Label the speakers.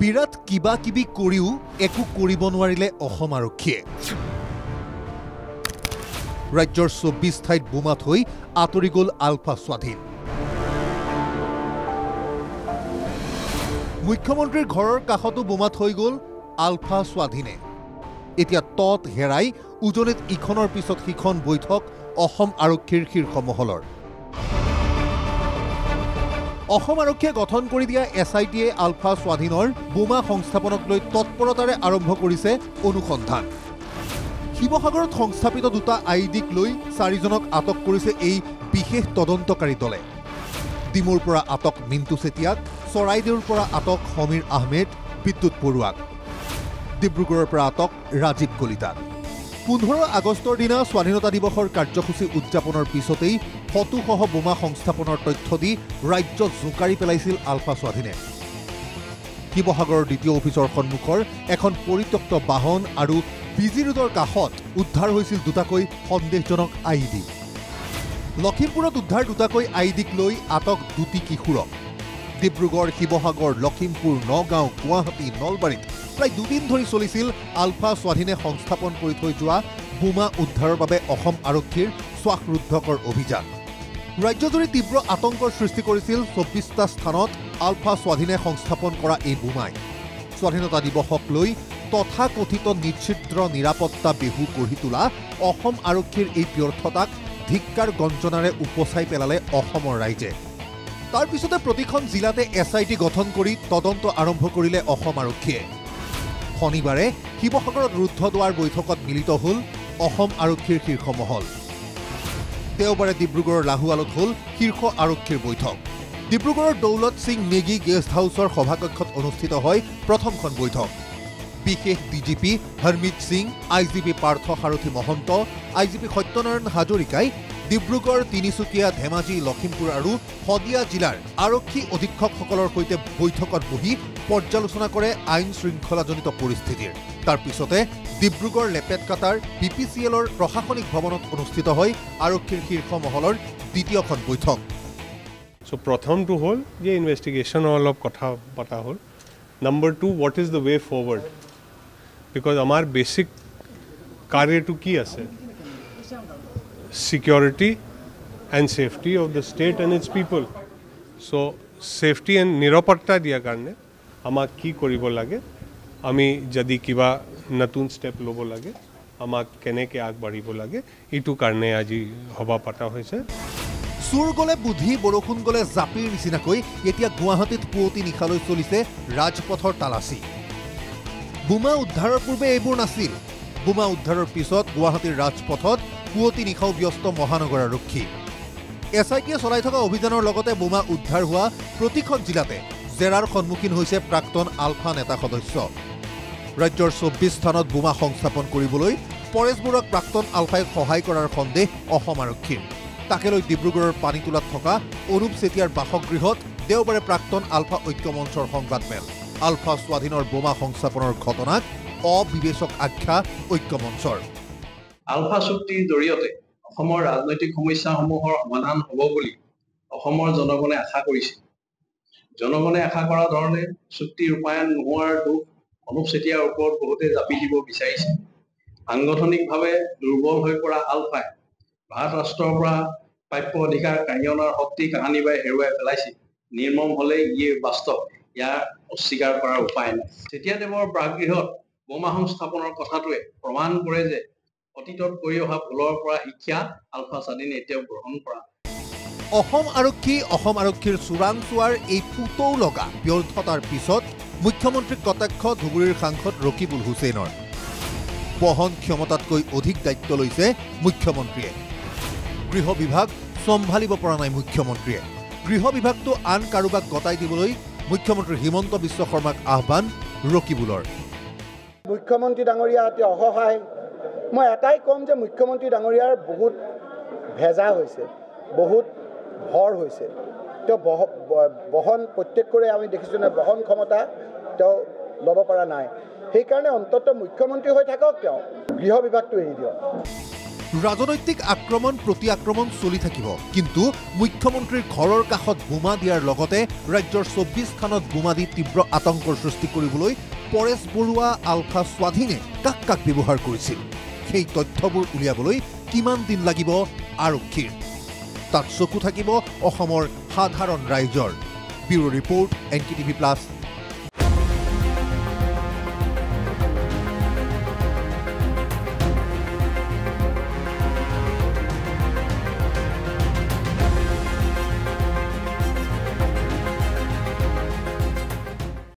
Speaker 1: বিৰাট কিবা কিবি কৰিও একো কৰিব নোৱাৰিলে অসম আৰক্ষীয়ে। ৰাজ্যৰ ২৪ ঠাইত বোমা থৈ আঁতৰি গ'ল আলফা স্বাধীন। মুখ্যমন্ত্ৰীৰ ঘৰৰ কাষতো বোমা থৈ গ'ল আলফা স্বাধীনে। এতিয়া তত হেৰাই উজনিত ইখনৰ পিছত সিখন বৈঠক অসম আৰক্ষীৰ শীৰ্ষ মহলৰ। অসম আৰক্ষীয়ে গঠন কৰি দিয়া SITয়ে আলফা স্বাধীনৰ বোমা সংস্থাপনক লৈ তৎপৰতাৰে আৰম্ভ কৰিছে অনুসন্ধান। শিৱসাগৰত সংস্থাপিত দুটা IEDক লৈ 4জনক আটক কৰিছে এই বিশেষ তদন্তকাৰী দলে। ডিমুৰ পৰা আটক মিণ্টু চেতিয়াক, চৰাইদেউৰ পৰা আটক সমীৰ আহমেদ, বিদ্যুৎ বৰুৱাক, ডিব্ৰুগড়ৰ পৰা আটক ৰাজীৱ কলিতাক। 15 আগষ্টৰ দিনা স্বাধীনতা দিৱসৰ কাৰ্যসূচী উদযাপনৰ পিছতেই ফটোসহ বোমা সংস্থাপনৰ তথ্য দি ৰাজ্যত জোকাৰি পেলাইছিল আলফা স্বাধীনে। শিৱসাগৰৰ দ্বিতীয় অফিচৰ সন্মুখৰ এখন পৰিত্যক্ত বাহন আৰু BG ৰোডৰ কাষত উদ্ধাৰ হৈছিল দুটাকৈ সন্দেহজনক IED। লখিমপুৰত উদ্ধাৰ দুটাকৈ IEDক লৈ আটক দুটি কিশোৰক। ডিব্ৰুগড়, শিৱসাগৰ, লখিমপুৰ, নগাঁও, গুৱাহাটী, নলবাৰীত প্ৰায় 2 দিন ধৰি চলিছিল আলফা স্বাধীনে সংস্থাপন কৰি থৈ যোৱা বোমা উদ্ধাৰৰ বাবে অসম আৰক্ষীৰ শ্বাসৰুদ্ধকৰ অভিযান। ৰাজ্যজুৰি তীব্ৰ আতংকৰ সৃষ্টি কৰিছিল 24টা স্থানত আলফা স্বাধীনে সংস্থাপন কৰা এই বোমাই। স্বাধীনতা দিৱসক লৈ তথাকথিত নিশ্চিদ্ৰ নিৰাপত্তা বিহু গঢ়ি তোলা অসম আৰক্ষীৰ এই ব্যৰ্থতাক ধিক্কাৰ গঞ্জনাৰে উপচাই পেলালে অসমৰ ৰাইজে। তাৰ পিছতে প্ৰতিখন জিলাতে SIT গঠন কৰি তদন্ত আৰম্ভ কৰিলে অসম আৰক্ষীয়ে। শনিবাৰে শিৱসাগৰত ৰুদ্ধদ্বাৰ বৈঠকত মিলিত হ'ল অসম আৰক্ষীৰ শীৰ্ষ মহল। দেওবাৰে ডিব্ৰুগড়ৰ লাহোৱালত হ'ল শীৰ্ষ আৰক্ষীৰ বৈঠক। ডিব্ৰুগড়ৰ দৌলত সিং মেগী গেষ্ট হাউচৰ সভাকক্ষত অনুষ্ঠিত হয় প্ৰথমখন বৈঠক। বিশেষ DGP হৰমিত সিং, IGP পাৰ্থ সাৰথী মহন্ত, IGP সত্যনাৰায়ণ হাজৰিকাই ডিব্ৰুগড়, তিনিচুকীয়া, ধেমাজি, লখিমপুৰ আৰু শদিয়া জিলাৰ আৰক্ষী অধীক্ষকসকলৰ সৈতে বৈঠকত বহি পৰ্যালোচনা কৰে আইন শৃংখলাজনিত পৰিস্থিতিৰ। তাৰ পিছতে ডিব্ৰুগড় লেপেটকাটাৰ BPCLৰ প্ৰশাসনিক ভৱনত অনুষ্ঠিত হয় আৰক্ষীৰ শীৰ্ষ মহলৰ দ্বিতীয়খন বৈঠক।
Speaker 2: প্ৰথমটো হ'ল যে ইনভেষ্টিগেশ্যনৰ অলপ কথা পতা হ'ল। Number 2, what is the way forward? Because আমাৰ বেছিক কাৰ্যটো কি আছে? Security and safety of the state and its people. So safety and নিৰাপত্তা দিয়াৰ কাৰণে আমাক কি কৰিব লাগে, আমি যদি কিবা নতুন ষ্টেপ ল'ব লাগে, আমাক কেনেকৈ আগবাঢ়িব লাগে, এইটো কাৰণে আজি সভা পতা হৈছে।
Speaker 1: চুৰ গ'লে বুদ্ধি, বৰষুণ গ'লে জাপিৰ নিচিনাকৈ এতিয়া গুৱাহাটীত পুৱতি নিশালৈ চলিছে ৰাজপথৰ তালাচী। বোমা উদ্ধাৰৰ পূৰ্বে এইবোৰ নাছিল। বোমা উদ্ধাৰৰ পিছত গুৱাহাটীৰ ৰাজপথত পুৱতি নিশাও ব্যস্ত মহানগৰ আৰক্ষী। SITয়ে চলাই থকা অভিযানৰ লগতে বোমা উদ্ধাৰ হোৱা প্ৰতিখন জিলাতে জেৰাৰ সন্মুখীন হৈছে প্ৰাক্তন আলফা নেতা সদস্য। ৰাজ্যৰ 24 স্থানত বোমা সংস্থাপন কৰিবলৈ পৰেশ বৰুৱাক প্ৰাক্তন আলফাই সহায় কৰাৰ সন্দেহ অসম আৰক্ষীৰ। তাকে লৈ ডিব্ৰুগড়ৰ পানীতোলাত থকা অনুপ চেতিয়াৰ বাসগৃহত দেওবাৰে প্ৰাক্তন আলফা ঐক্য মঞ্চৰ সংবাদমেল। আলফা স্বাধীনৰ বোমা সংস্থাপনৰ ঘটনাক অবিবেচক আখ্যা ঐক্য মঞ্চৰ।
Speaker 3: আলফা চুক্তিৰ জৰিয়তে অসমৰ ৰাজনৈতিক সমস্যাসমূহৰ সমাধান হ'ব বুলি অসমৰ জনগণে আশা কৰিছে। জনগণে আশা কৰা ধৰণে চুক্তি ৰূপায়ণ নোহোৱাৰ দুখ অনুপ চেতিয়াৰ ওপৰত বহুতে জাপি দিব বিচাৰিছে। সাংগঠনিকভাৱে দুৰ্বল হৈ পৰা আলফাই ভাৰত ৰাষ্ট্ৰৰ পৰা প্ৰাপ্য অধিকাৰ কাঢ়ি অনাৰ শক্তি কাহানিবাই হেৰুৱাই পেলাইছে। নিৰ্মম হ'লে ইয়ে বাস্তৱ, ইয়াৰ অস্বীকাৰ কৰাৰ উপায় নাই। চেতিয়াদেৱৰ প্ৰাগগৃহত বোমা সংস্থাপনৰ কথাটোৱে প্ৰমাণ কৰে যে অতীতত কৰি অহা ভুলৰ পৰা শিক্ষা আলফা স্বাধীনে এতিয়াও গ্ৰহণ কৰা।
Speaker 1: অসম আৰক্ষীৰ চোৰাংচোৱাৰ এই পুতৌ লগা ব্যৰ্থতাৰ পিছত মুখ্যমন্ত্ৰীক কটাক্ষ ধুবুৰীৰ সাংসদ ৰকিবুল হুছেইনৰ। বহন ক্ষমতাতকৈ অধিক দায়িত্ব লৈছে মুখ্যমন্ত্ৰীয়ে। গৃহ বিভাগ চম্ভালিব পৰা নাই মুখ্যমন্ত্ৰীয়ে। গৃহ বিভাগটো আন কাৰোবাক গতাই দিবলৈ মুখ্যমন্ত্ৰী হিমন্ত বিশ্ব শৰ্মাক আহ্বান ৰকিবুলৰ।
Speaker 4: মুখ্যমন্ত্ৰী ডাঙৰীয়া এতিয়া অসহায়। মই এটাই ক'ম যে মুখ্যমন্ত্ৰী ডাঙৰীয়াৰ বহুত ভেজা হৈছে, বহুত ভৰ হৈছে। তেওঁ বহন প্ৰত্যেকৰে আমি দেখিছোঁ নে বহন ক্ষমতা তেওঁ ল'ব পৰা নাই। সেইকাৰণে অন্ততঃ মুখ্যমন্ত্ৰী হৈ থাকক, তেওঁ গৃহ বিভাগটো এৰি দিয়ক।
Speaker 1: ৰাজনৈতিক আক্ৰমণ প্ৰতি আক্ৰমণ চলি থাকিব, কিন্তু মুখ্যমন্ত্ৰীৰ ঘৰৰ কাষত বোমা দিয়াৰ লগতে ৰাজ্যৰ 24 স্থানত বোমা দি তীব্ৰ আতংকৰ সৃষ্টি কৰিবলৈ পৰেশ বৰুৱা আলফা স্বাধীনে কাক কাক ব্যৱহাৰ কৰিছিল, সেই তথ্যবোৰ উলিয়াবলৈ কিমান দিন লাগিব আৰক্ষীৰ? তাত চকু থাকিব অসমৰ সাধাৰণ ৰাইজৰ। Bureau report, NKTV+।